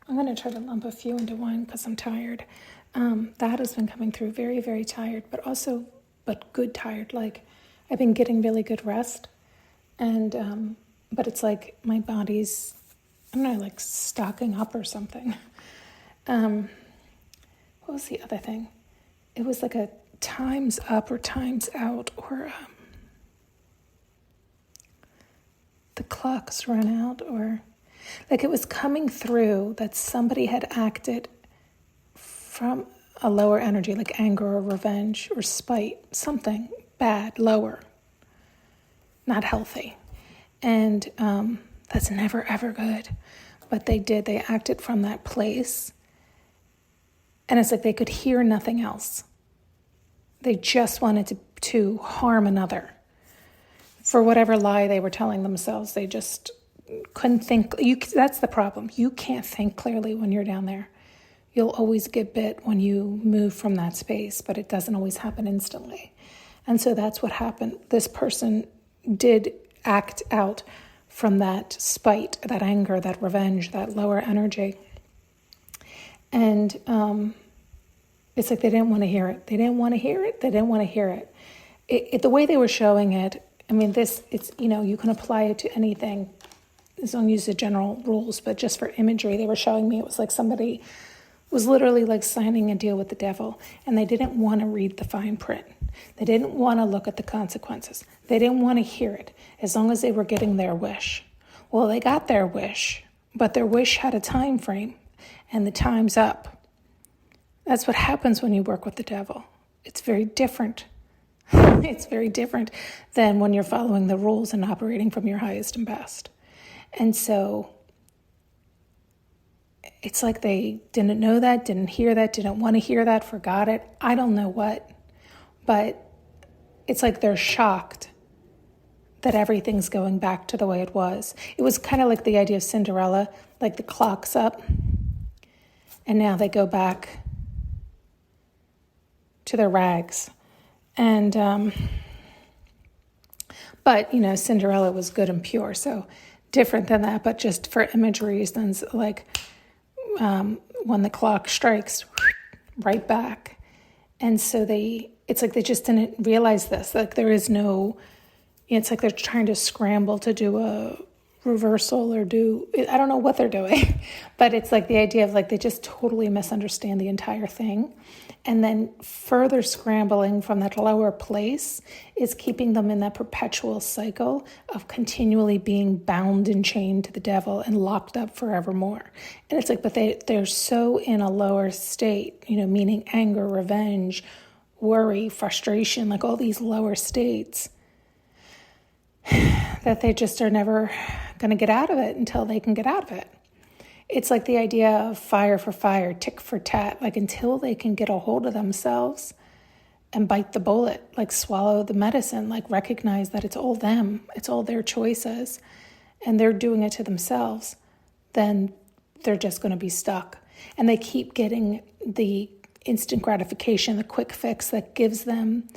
I'm going to try to lump a few into one because I'm tired. That has been coming through very, very tired, but good tired. Like I've been getting really good rest, and but it's like my body's, I don't know, like stocking up or something. What was the other thing? It was like a time's up or time's out, or the clock's run out, or like it was coming through that somebody had acted from a lower energy, like anger or revenge or spite, something bad, lower, not healthy. And that's never, ever good. But they acted from that place. And it's like they could hear nothing else. They just wanted to harm another. For whatever lie they were telling themselves, they just couldn't think. That's the problem. You can't think clearly when you're down there. You'll always get bit when you move from that space, but it doesn't always happen instantly. And so that's what happened. This person did act out from that spite, that anger, that revenge, that lower energy. And it's like they didn't want to hear it. They didn't want to hear it. They didn't want to hear it. The way they were showing it, I mean, it's, you can apply it to anything as long as you use the general rules, but just for imagery, they were showing me it was like somebody was literally like signing a deal with the devil, and they didn't want to read the fine print. They didn't want to look at the consequences. They didn't want to hear it, as long as they were getting their wish. Well, they got their wish, but their wish had a time frame, and the time's up. That's what happens when you work with the devil. It's very different. It's very different than when you're following the rules and operating from your highest and best. And so it's like they didn't know that, didn't hear that, didn't want to hear that, forgot it. I don't know what. But it's like they're shocked that everything's going back to the way it was. It was kind of like the idea of Cinderella, like the clock's up, and now they go back to their rags. And, but, Cinderella was good and pure, so different than that, but just for imagery reasons, like when the clock strikes, right back. And so it's like they just didn't realize this, like there is no, it's like they're trying to scramble to do a reversal or I don't know what they're doing, but it's like the idea of like they just totally misunderstand the entire thing. And then further scrambling from that lower place is keeping them in that perpetual cycle of continually being bound and chained to the devil and locked up forevermore. And it's like, but they're so in a lower state, meaning anger, revenge, worry, frustration, like all these lower states, that they just are never going to get out of it until they can get out of it. It's like the idea of fire for fire, tick for tat, like until they can get a hold of themselves and bite the bullet, like swallow the medicine, like recognize that it's all them, it's all their choices, and they're doing it to themselves, then they're just going to be stuck. And they keep getting the instant gratification, the quick fix that gives them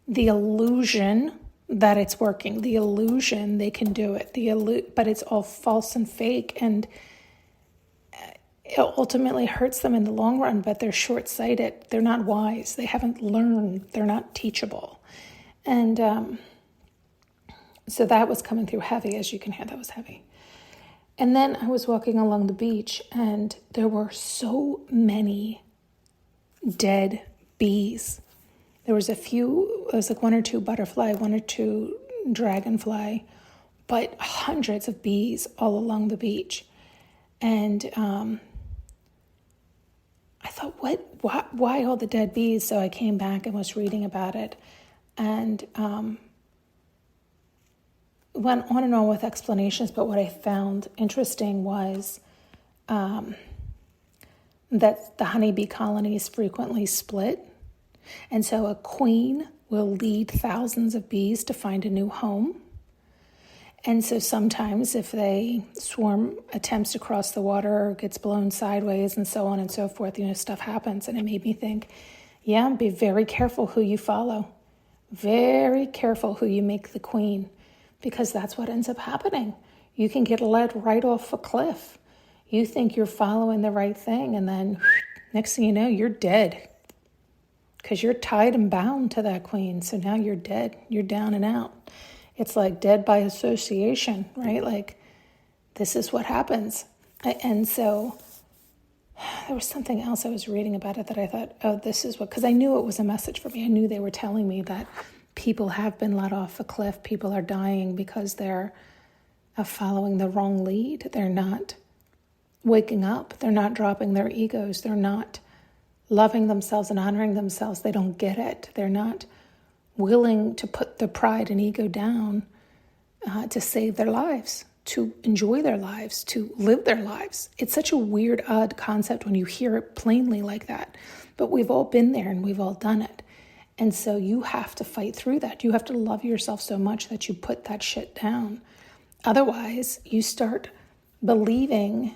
the illusion that it's working, the illusion they can do it, but it's all false and fake, and it ultimately hurts them in the long run, but they're short-sighted. They're not wise. They haven't learned. They're not teachable. And so that was coming through heavy, as you can hear. That was heavy. And then I was walking along the beach, and there were so many dead bees. There was like one or two butterfly, one or two dragonfly, but hundreds of bees all along the beach. And I thought, why all the dead bees? So I came back and was reading about it, and went on and on with explanations. But what I found interesting was that the honeybee colonies frequently split. And so a queen will lead thousands of bees to find a new home. And so sometimes if they swarm attempts to cross the water or gets blown sideways and so on and so forth, stuff happens. And it made me think, be very careful who you follow. Very careful who you make the queen, because that's what ends up happening. You can get led right off a cliff. You think you're following the right thing, and then next thing you know, you're dead. Because you're tied and bound to that queen. So now you're dead. You're down and out. It's like dead by association, right? Like, this is what happens. And so there was something else I was reading about it that I thought, oh, this is what, because I knew it was a message for me. I knew they were telling me that people have been let off a cliff. People are dying because they're following the wrong lead. They're not waking up. They're not dropping their egos. They're not loving themselves and honoring themselves. They don't get it. They're not willing to put the pride and ego down to save their lives, to enjoy their lives, to live their lives. It's such a weird, odd concept when you hear it plainly like that. But we've all been there and we've all done it. And so you have to fight through that. You have to love yourself so much that you put that shit down. Otherwise, you start believing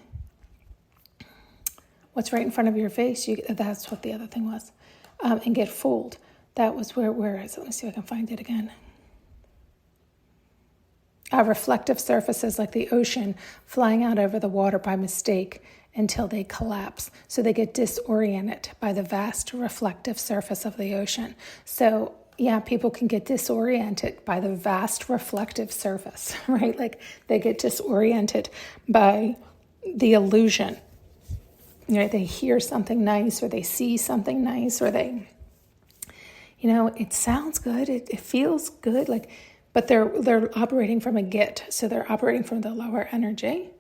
what's right in front of your face. That's what the other thing was. And get fooled. That was where is it? Let me see if I can find it again. Reflective surfaces like the ocean flying out over the water by mistake until they collapse. So they get disoriented by the vast reflective surface of the ocean. So yeah, people can get disoriented by the vast reflective surface, right? Like they get disoriented by the illusion. You know, they hear something nice or they see something nice or they, it sounds good. It feels good. But they're operating from a get. So they're operating from the lower energy.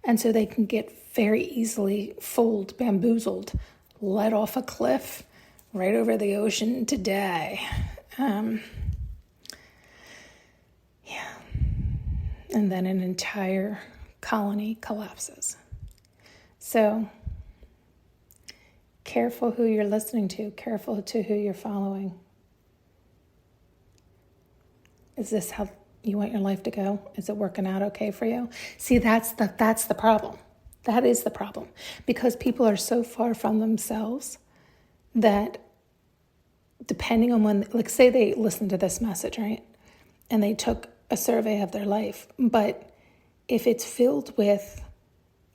And so they can get very easily fooled, bamboozled, let off a cliff right over the ocean to die. And then an entire colony collapses. So careful who you're listening to, careful to who you're following. Is this how you want your life to go? Is it working out okay for you? See, that's the problem. That is the problem. Because people are so far from themselves that depending on when, like say they listened to this message, right? And they took a survey of their life. But if it's filled with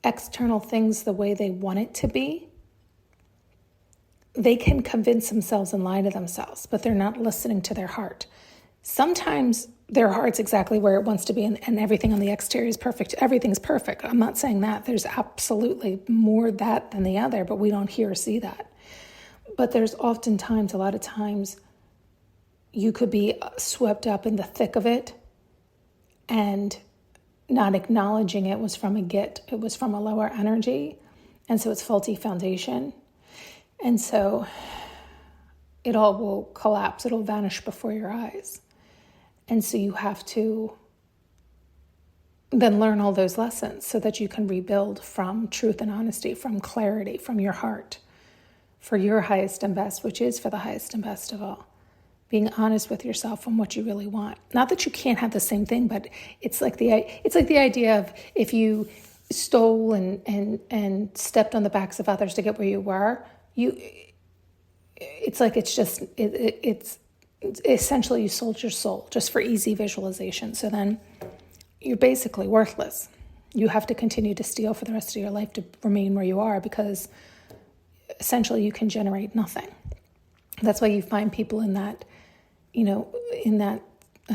external things the way they want it to be, they can convince themselves and lie to themselves, but they're not listening to their heart. Sometimes their heart's exactly where it wants to be and everything on the exterior is perfect. Everything's perfect. I'm not saying that. There's absolutely more that than the other, but we don't hear or see that. But there's a lot of times, you could be swept up in the thick of it and not acknowledging it was from a get. It was from a lower energy. And so it's faulty foundation. And so it all will collapse. It'll vanish before your eyes. And so you have to then learn all those lessons so that you can rebuild from truth and honesty, from clarity, from your heart, for your highest and best, which is for the highest and best of all. Being honest with yourself on what you really want. Not that you can't have the same thing, but it's like the idea of if you stole and stepped on the backs of others to get where you were, it's essentially you sold your soul just for easy visualization. So then you're basically worthless. You have to continue to steal for the rest of your life to remain where you are because essentially you can generate nothing. That's why you find people in that,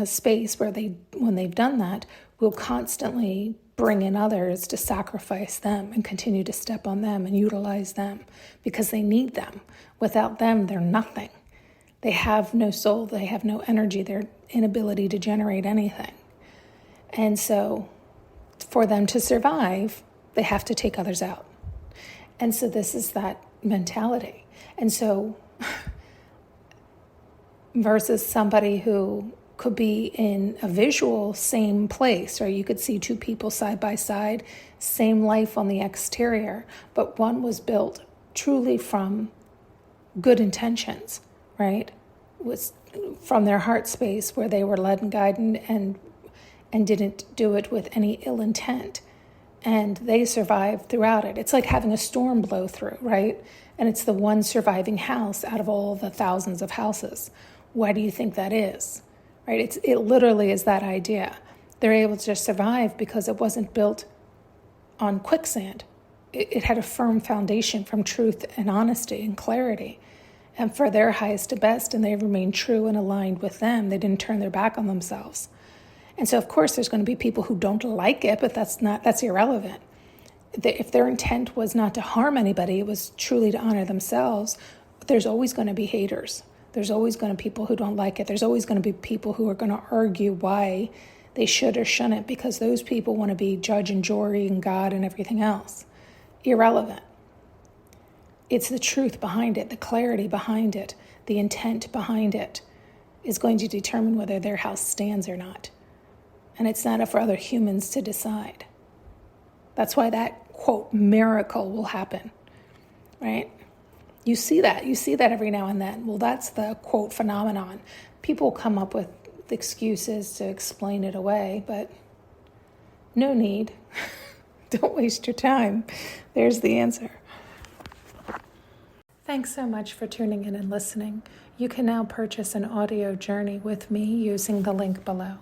space where when they've done that, will constantly bring in others to sacrifice them and continue to step on them and utilize them because they need them. Without them, they're nothing. They have no soul. They have no energy. Their inability to generate anything. And so for them to survive, they have to take others out. And so this is that mentality. And so versus somebody who could be in a visual same place, or you could see two people side by side, same life on the exterior, but one was built truly from good intentions, right? Was from their heart space where they were led and guided and didn't do it with any ill intent. And they survived throughout it. It's like having a storm blow through, right? And it's the one surviving house out of all the thousands of houses. Why do you think that is? Right? It literally is that idea. They're able to survive because it wasn't built on quicksand. it had a firm foundation from truth and honesty and clarity, and for their highest to best, and they remained true and aligned with them. They didn't turn their back on themselves. And so, of course, there's going to be people who don't like it, but that's irrelevant. If their intent was not to harm anybody, it was truly to honor themselves, there's always going to be haters. There's always going to be people who don't like it. There's always going to be people who are going to argue why they should or shouldn't, because those people want to be judge and jury and God and everything else. Irrelevant. It's the truth behind it, the clarity behind it, the intent behind it is going to determine whether their house stands or not. And it's not up for other humans to decide. That's why that, quote, miracle will happen, right? You see that every now and then. Well, that's the, quote, phenomenon. People come up with excuses to explain it away, but no need. Don't waste your time. There's the answer. Thanks so much for tuning in and listening. You can now purchase an audio journey with me using the link below.